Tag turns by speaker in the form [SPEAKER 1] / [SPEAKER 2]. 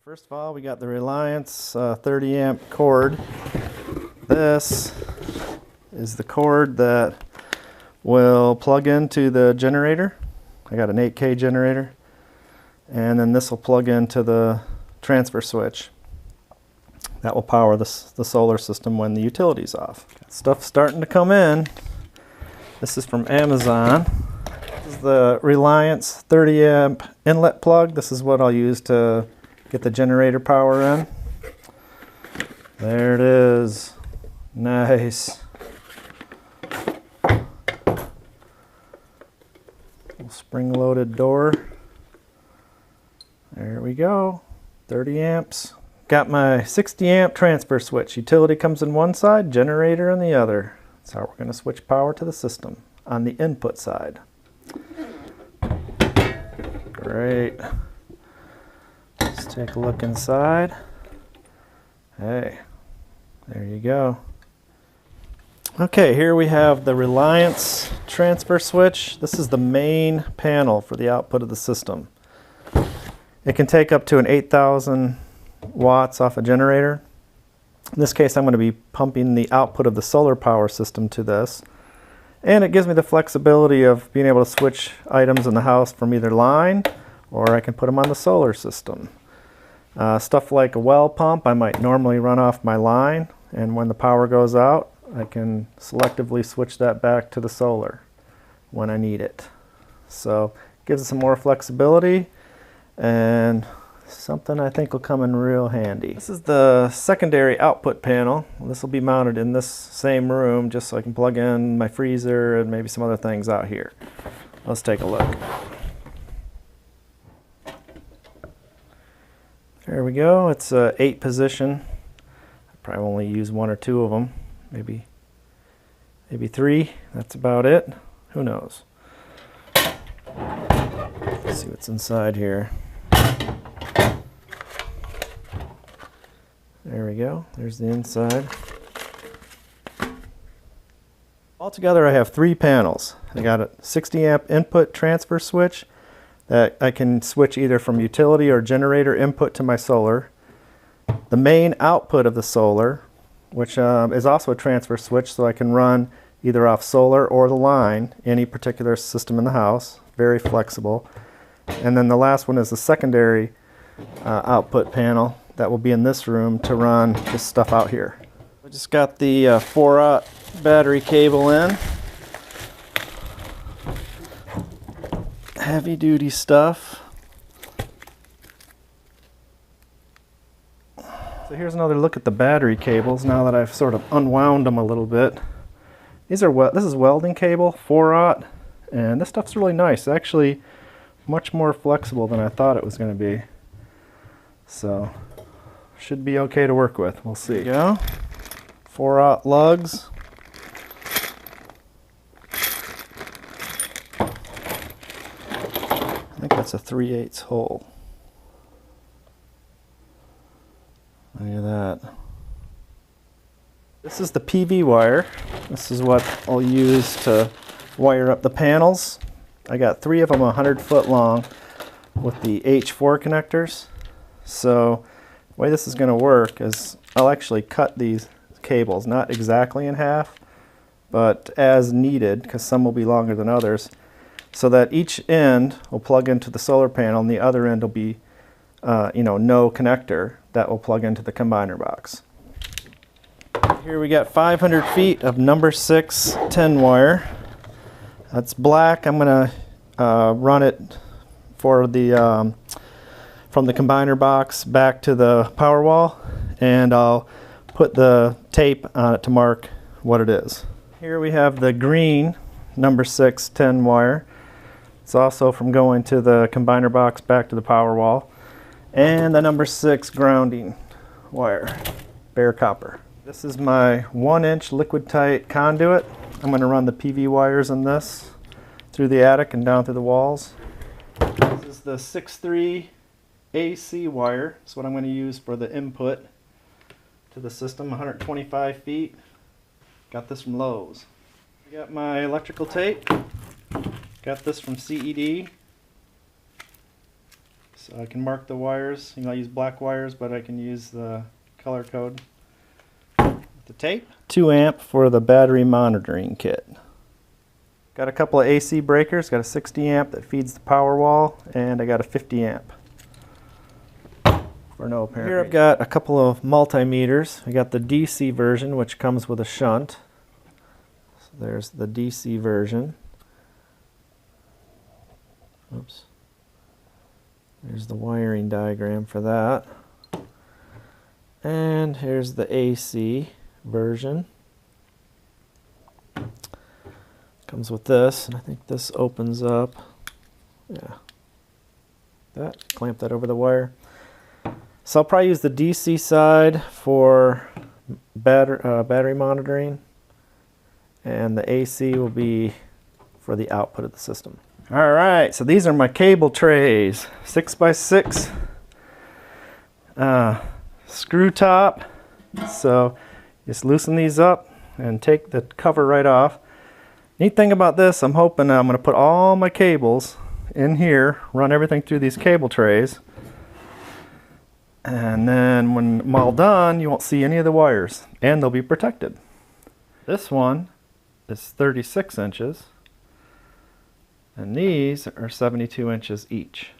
[SPEAKER 1] First of all, we got the Reliance 30 amp cord. This is the cord that will plug into the generator. I got an 8K generator. And then this will plug into the transfer switch. That will power the solar system when the utility's off. Stuff's starting to come in. This is from Amazon. This is the Reliance 30 amp inlet plug. This is what I'll use to get the generator power in. There it is. Nice. Spring-loaded door. There we go. 30 amps. Got my 60 amp transfer switch. Utility comes in one side, generator on the other. That's how we're going to switch power to the system on the input side. Great. Let's take a look inside. Hey, there you go. Okay, here we have the Reliance transfer switch. This is the main panel for the output of the system. It can take up to an 8,000 watts off a generator. In this case, I'm going to be pumping the output of the solar power system to this. And it gives me the flexibility of being able to switch items in the house from either line, or I can put them on the solar system. Stuff like a well pump, I might normally run off my line, and when the power goes out, I can selectively switch that back to the solar when I need it. So it gives us some more flexibility and something I think will come in real handy. This is the secondary output panel. This will be mounted in this same room just so I can plug in my freezer and maybe some other things out here. Let's take a look. There we go. It's a 8 position. I probably only use 1 or 2 of them. Maybe 3. That's about it. Who knows? Let's see what's inside here. There we go. There's the inside. Altogether, I have 3 panels. I got a 60 amp input transfer switch that I can switch either from utility or generator input to my solar. The main output of the solar, which is also a transfer switch, so I can run either off solar or the line, any particular system in the house. Very flexible. And then the last one is the secondary output panel that will be in this room to run this stuff out here. I just got the 4-aught battery cable in. Heavy duty stuff. So here's another look at the battery cables now that I've sort of unwound them a little bit. This is welding cable, 4-aught, and this stuff's really nice. It's actually much more flexible than I thought it was going to be. So should be okay to work with. We'll see. There you go. 4-aught lugs. I think that's a 3/8 hole. Look at that. This is the PV wire. This is what I'll use to wire up the panels. I got 3 of them 100 foot long with the H4 connectors. So the way this is going to work is I'll actually cut these cables, not exactly in half, but as needed, because some will be longer than others, so that each end will plug into the solar panel and the other end will be no connector that will plug into the combiner box. Here we got 500 feet of number 6 10 wire. That's black. I'm going to run it for the from the combiner box back to the power wall, and I'll put the tape on it to mark what it is. Here we have the green number 6 10 wire. It's also from going to the combiner box back to the power wall, and the number 6 grounding wire, bare copper. This is my 1-inch liquid tight conduit. I'm going to run the PV wires in this through the attic and down through the walls. This is the 6'3" AC wire. That's what I'm going to use for the input to the system, 125 feet. Got this from Lowe's. I got my electrical tape. Got this from CED. So I can mark the wires. I use black wires, but I can use the color code. The tape. 2 amp for the battery monitoring kit. Got a couple of AC breakers. Got a 60 amp that feeds the power wall, and I got a 50 amp. For no apparent reason. Here I've got a couple of multimeters. I got the DC version, which comes with a shunt. So there's the DC version. Oops. There's the wiring diagram for that. And here's the AC version. Comes with this, and I think this opens up. Yeah. Clamp that over the wire. So I'll probably use the DC side for battery monitoring, and the AC will be for the output of the system. All right, so these are my cable trays, 6x6 screw top. So just loosen these up and take the cover right off. Neat thing about this, I'm hoping I'm going to put all my cables in here, run everything through these cable trays, and then when I'm all done, you won't see any of the wires, and they'll be protected. This one is 36 inches, and these are 72 inches each.